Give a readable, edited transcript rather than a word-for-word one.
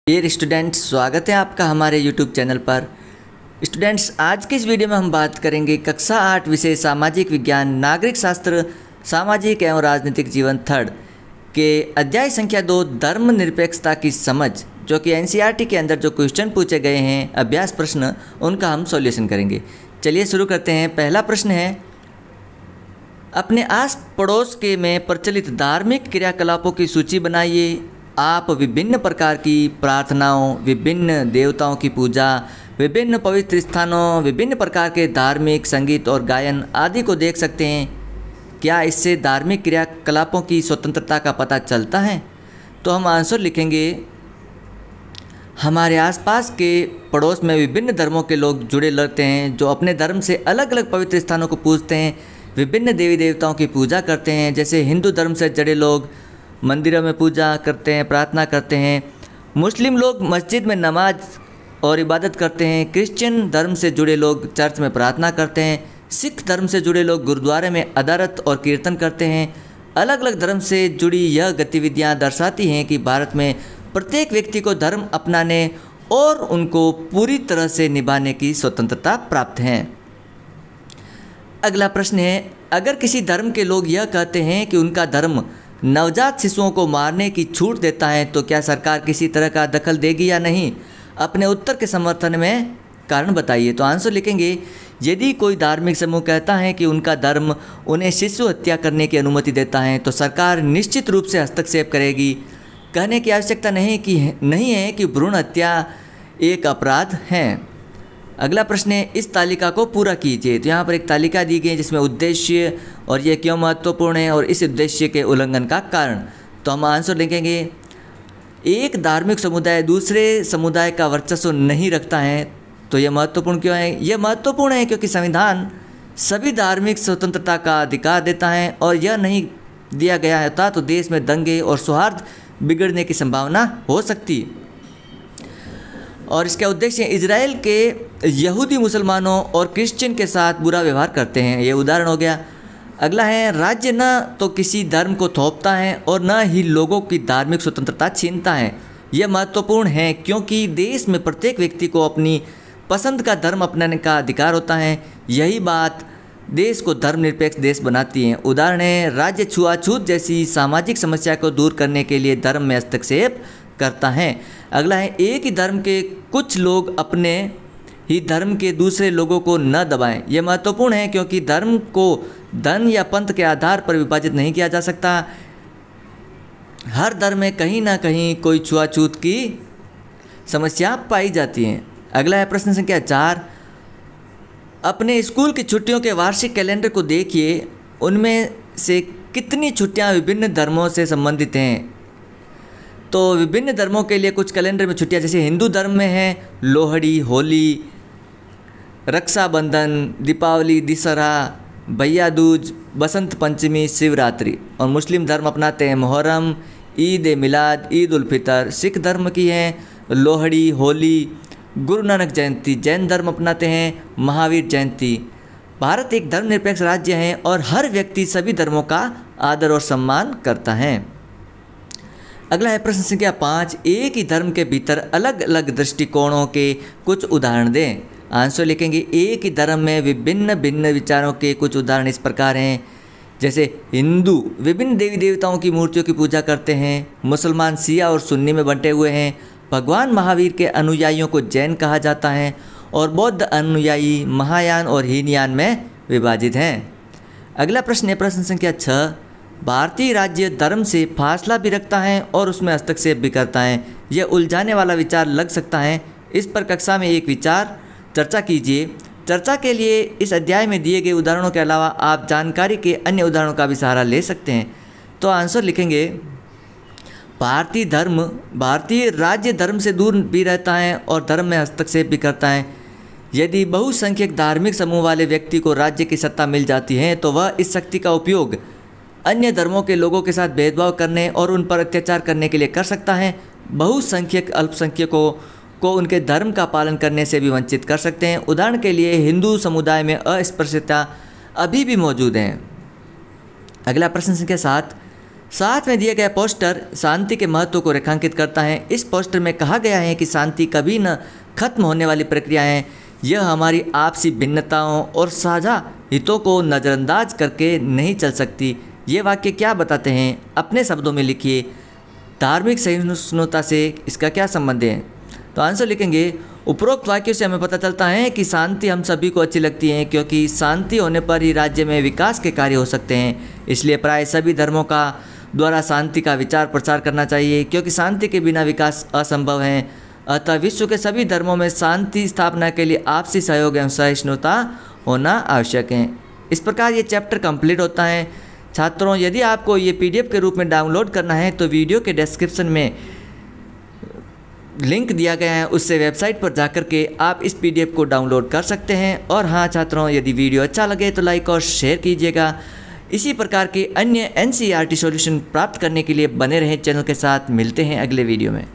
Dear students, स्वागत है आपका हमारे यूट्यूब चैनल पर। स्टूडेंट्स, आज के इस वीडियो में हम बात करेंगे कक्षा 8 विषय सामाजिक विज्ञान नागरिक शास्त्र सामाजिक एवं राजनीतिक जीवन थर्ड के अध्याय संख्या 2 धर्मनिरपेक्षता की समझ, जो कि एनसीईआरटी के अंदर जो क्वेश्चन पूछे गए हैं अभ्यास प्रश्न, उनका हम सॉल्यूशन करेंगे। चलिए शुरू करते हैं। पहला प्रश्न है, अपने आस पड़ोस के में प्रचलित धार्मिक क्रियाकलापों की सूची बनाइए। आप विभिन्न प्रकार की प्रार्थनाओं, विभिन्न देवताओं की पूजा, विभिन्न पवित्र स्थानों, विभिन्न प्रकार के धार्मिक संगीत और गायन आदि को देख सकते हैं। क्या इससे धार्मिक क्रियाकलापों की स्वतंत्रता का पता चलता है? तो हम आंसर लिखेंगे, हमारे आसपास के पड़ोस में विभिन्न धर्मों के लोग जुड़े रहते हैं, जो अपने धर्म से अलग अलग पवित्र स्थानों को पूजते हैं, विभिन्न देवी देवताओं की पूजा करते हैं। जैसे हिंदू धर्म से जुड़े लोग मंदिरों में पूजा करते हैं, प्रार्थना करते हैं। मुस्लिम लोग मस्जिद में नमाज और इबादत करते हैं। क्रिश्चियन धर्म से जुड़े लोग चर्च में प्रार्थना करते हैं। सिख धर्म से जुड़े लोग गुरुद्वारे में अदारत और कीर्तन करते हैं। अलग अलग धर्म से जुड़ी यह गतिविधियां दर्शाती हैं कि भारत में प्रत्येक व्यक्ति को धर्म अपनाने और उनको पूरी तरह से निभाने की स्वतंत्रता प्राप्त है। अगला प्रश्न है, अगर किसी धर्म के लोग यह कहते हैं कि उनका धर्म नवजात शिशुओं को मारने की छूट देता है, तो क्या सरकार किसी तरह का दखल देगी या नहीं? अपने उत्तर के समर्थन में कारण बताइए। तो आंसर लिखेंगे, यदि कोई धार्मिक समूह कहता है कि उनका धर्म उन्हें शिशु हत्या करने की अनुमति देता है, तो सरकार निश्चित रूप से हस्तक्षेप करेगी। कहने की आवश्यकता नहीं है कि भ्रूण हत्या एक अपराध है। अगला प्रश्न है, इस तालिका को पूरा कीजिए। तो यहाँ पर एक तालिका दी गई है जिसमें उद्देश्य और ये क्यों महत्वपूर्ण है और इस उद्देश्य के उल्लंघन का कारण। तो हम आंसर लिखेंगे, एक धार्मिक समुदाय दूसरे समुदाय का वर्चस्व नहीं रखता है। तो यह महत्वपूर्ण क्यों है? यह महत्वपूर्ण है क्योंकि संविधान सभी धार्मिक स्वतंत्रता का अधिकार देता है, और यह नहीं दिया गया होता तो देश में दंगे और सौहार्द बिगड़ने की संभावना हो सकती। और इसका उद्देश्य इजराइल के यहूदी मुसलमानों और क्रिश्चियन के साथ बुरा व्यवहार करते हैं। ये उदाहरण हो गया। अगला है, राज्य न तो किसी धर्म को थोपता है और न ही लोगों की धार्मिक स्वतंत्रता छीनता है। यह महत्वपूर्ण है क्योंकि देश में प्रत्येक व्यक्ति को अपनी पसंद का धर्म अपनाने का अधिकार होता है। यही बात देश को धर्मनिरपेक्ष देश बनाती है। उदाहरण है, राज्य छुआछूत जैसी सामाजिक समस्या को दूर करने के लिए धर्म में हस्तक्षेप करता है। अगला है, एक ही धर्म के कुछ लोग अपने ही धर्म के दूसरे लोगों को न दबाएं। यह महत्वपूर्ण है क्योंकि धर्म को धन या पंथ के आधार पर विभाजित नहीं किया जा सकता। हर धर्म में कहीं ना कहीं कोई छुआछूत की समस्या पाई जाती है। अगला है प्रश्न संख्या 4, अपने स्कूल की छुट्टियों के वार्षिक कैलेंडर को देखिए। उनमें से कितनी छुट्टियां विभिन्न धर्मों से संबंधित हैं? तो विभिन्न धर्मों के लिए कुछ कैलेंडर में छुट्टियां, जैसे हिंदू धर्म में है लोहड़ी, होली, रक्षाबंधन, दीपावली, दशहरा, भैया दूज, बसंत पंचमी, शिवरात्रि। और मुस्लिम धर्म अपनाते हैं मुहर्रम, ईद ए मिलाद, ईद उल फितर। सिख धर्म की है लोहड़ी, होली, गुरु नानक जयंती। जैन धर्म अपनाते हैं महावीर जयंती। भारत एक धर्मनिरपेक्ष राज्य है और हर व्यक्ति सभी धर्मों का आदर और सम्मान करता है। अगला है प्रश्न संख्या 5, एक ही धर्म के भीतर अलग अलग दृष्टिकोणों के कुछ उदाहरण दें। आंसर लिखेंगे, एक ही धर्म में विभिन्न भिन्न विचारों के कुछ उदाहरण इस प्रकार हैं। जैसे हिंदू विभिन्न देवी देवताओं की मूर्तियों की पूजा करते हैं। मुसलमान शिया और सुन्नी में बंटे हुए हैं। भगवान महावीर के अनुयायियों को जैन कहा जाता है और बौद्ध अनुयायी महायान और हीनयान में विभाजित हैं। अगला प्रश्न है प्रश्न संख्या 6, भारतीय राज्य धर्म से फासला भी रखता है और उसमें हस्तक्षेप भी करता है। यह उलझाने वाला विचार लग सकता है। इस पर कक्षा में एक विचार चर्चा कीजिए। चर्चा के लिए इस अध्याय में दिए गए उदाहरणों के अलावा आप जानकारी के अन्य उदाहरणों का भी सहारा ले सकते हैं। तो आंसर लिखेंगे, भारतीय राज्य धर्म से दूर भी रहता है और धर्म में हस्तक्षेप भी करता है। यदि बहुसंख्यक धार्मिक समूह वाले व्यक्ति को राज्य की सत्ता मिल जाती है, तो वह इस शक्ति का उपयोग अन्य धर्मों के लोगों के साथ भेदभाव करने और उन पर अत्याचार करने के लिए कर सकता है। बहुसंख्यक अल्पसंख्यकों को उनके धर्म का पालन करने से भी वंचित कर सकते हैं। उदाहरण के लिए हिंदू समुदाय में अस्पृश्यता अभी भी मौजूद है। अगला प्रश्न संख्या 7, साथ में दिया गया पोस्टर शांति के महत्व को रेखांकित करता है। इस पोस्टर में कहा गया है कि शांति कभी न खत्म होने वाली प्रक्रिया है, यह हमारी आपसी भिन्नताओं और साझा हितों को नज़रअंदाज करके नहीं चल सकती। ये वाक्य क्या बताते हैं, अपने शब्दों में लिखिए। धार्मिक सहिष्णुता से इसका क्या संबंध है? तो आंसर लिखेंगे, उपरोक्त वाक्यों से हमें पता चलता है कि शांति हम सभी को अच्छी लगती है, क्योंकि शांति होने पर ही राज्य में विकास के कार्य हो सकते हैं। इसलिए प्राय सभी धर्मों का द्वारा शांति का विचार प्रचार करना चाहिए, क्योंकि शांति के बिना विकास असंभव है। अतः विश्व के सभी धर्मों में शांति स्थापना के लिए आपसी सहयोग एवं सहिष्णुता होना आवश्यक है। इस प्रकार ये चैप्टर कंप्लीट होता है। छात्रों, यदि आपको ये PDF के रूप में डाउनलोड करना है तो वीडियो के डिस्क्रिप्शन में लिंक दिया गया है, उससे वेबसाइट पर जाकर के आप इस PDF को डाउनलोड कर सकते हैं। और हाँ छात्रों, यदि वीडियो अच्छा लगे तो लाइक और शेयर कीजिएगा। इसी प्रकार के अन्य NCERT सॉल्यूशन प्राप्त करने के लिए बने रहें चैनल के साथ। मिलते हैं अगले वीडियो में।